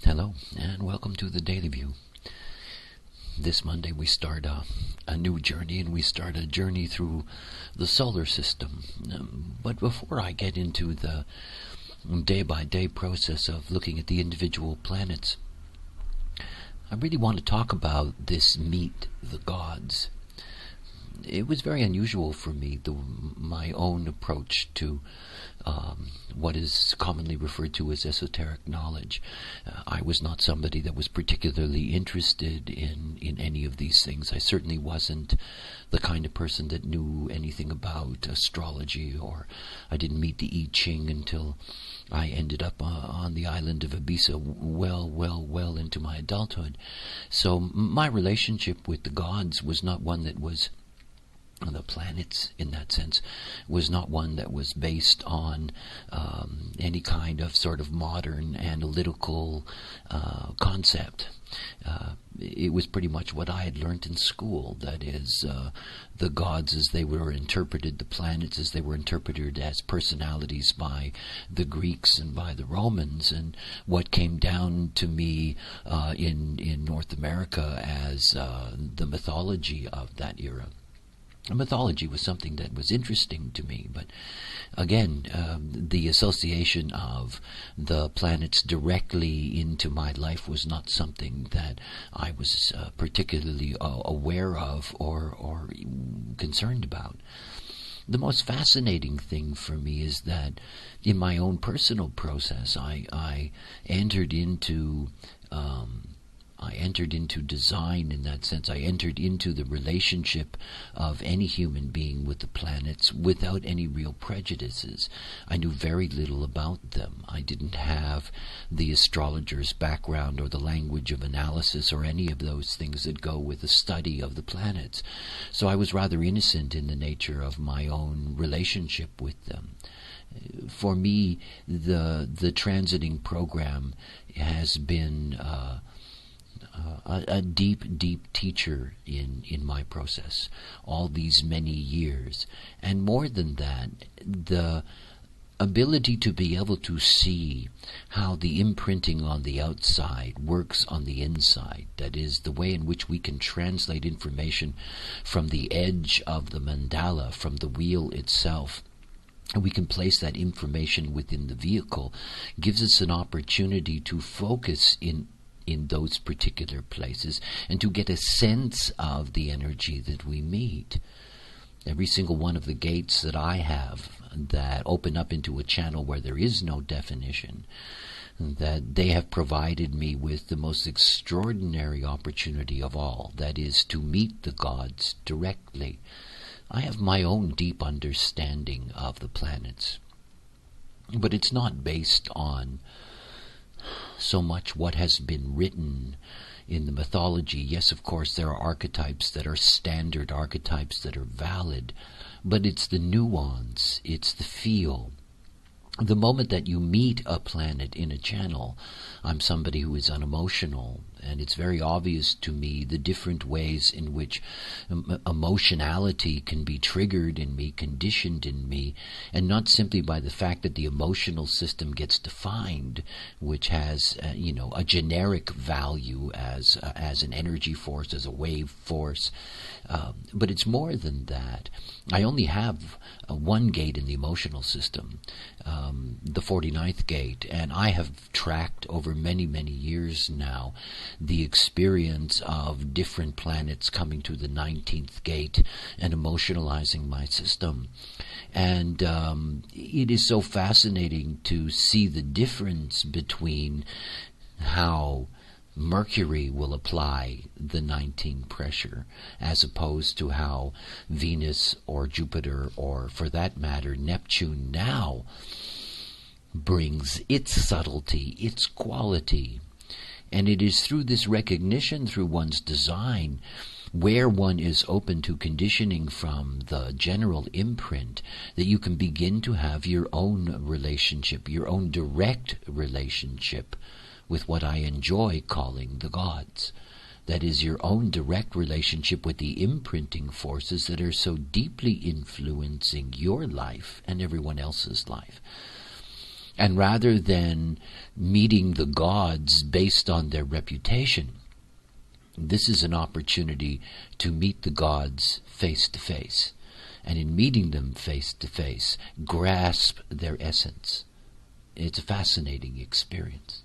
Hello, and welcome to the Daily View. This Monday we start a new journey, and we start a journey through the solar system. But before I get into the day-by-day process of looking at the individual planets, I really want to talk about this meet the gods. It was very unusual for me, my own approach to what is commonly referred to as esoteric knowledge. I was not somebody that was particularly interested in any of these things. I certainly wasn't the kind of person that knew anything about astrology, or I didn't meet the I Ching until I ended up on the island of Ibiza well into my adulthood. So my relationship with the gods was not one that was the planets, in that sense, was not one that was based on any kind of sort of modern analytical concept. It was pretty much what I had learned in school, that is, the gods as they were interpreted, the planets as they were interpreted as personalities by the Greeks and by the Romans, and what came down to me in North America as the mythology of that era. Mythology was something that was interesting to me, but again, the association of the planets directly into my life was not something that I was particularly aware of or concerned about. The most fascinating thing for me is that in my own personal process, I entered into design in that sense. I entered into the relationship of any human being with the planets without any real prejudices. I knew very little about them. I didn't have the astrologer's background or the language of analysis or any of those things that go with the study of the planets. So I was rather innocent in the nature of my own relationship with them. For me, the transiting program has been a deep teacher in my process all these many years. And more than that, the ability to be able to see how the imprinting on the outside works on the inside. That is, the way in which we can translate information from the edge of the mandala, from the wheel itself, and we can place that information within the vehicle, gives us an opportunity to focus in those particular places and to get a sense of the energy that we meet. Every single one of the gates that I have that open up into a channel where there is no definition, that they have provided me with the most extraordinary opportunity of all, that is to meet the gods directly. I have my own deep understanding of the planets, but it's not based on so much what has been written in the mythology. Yes, of course, there are archetypes that are standard, archetypes that are valid, but it's the nuance, it's the feel. The moment that you meet a planet in a channel, I'm somebody who is unemotional, and it's very obvious to me the different ways in which emotionality can be triggered in me, conditioned in me, and not simply by the fact that the emotional system gets defined, which has a generic value as an energy force, as a wave force, but it's more than that. I only have one gate in the emotional system, the 49th gate, and I have tracked over many years now the experience of different planets coming to the 19th gate and emotionalizing my system. And it is so fascinating to see the difference between how Mercury will apply the 19 pressure as opposed to how Venus or Jupiter, or for that matter Neptune, now brings its subtlety, its quality. And it is through this recognition, through one's design, where one is open to conditioning from the general imprint, that you can begin to have your own relationship, your own direct relationship with what I enjoy calling the gods. That is, your own direct relationship with the imprinting forces that are so deeply influencing your life and everyone else's life. And rather than meeting the gods based on their reputation, this is an opportunity to meet the gods face to face. And in meeting them face to face, grasp their essence. It's a fascinating experience.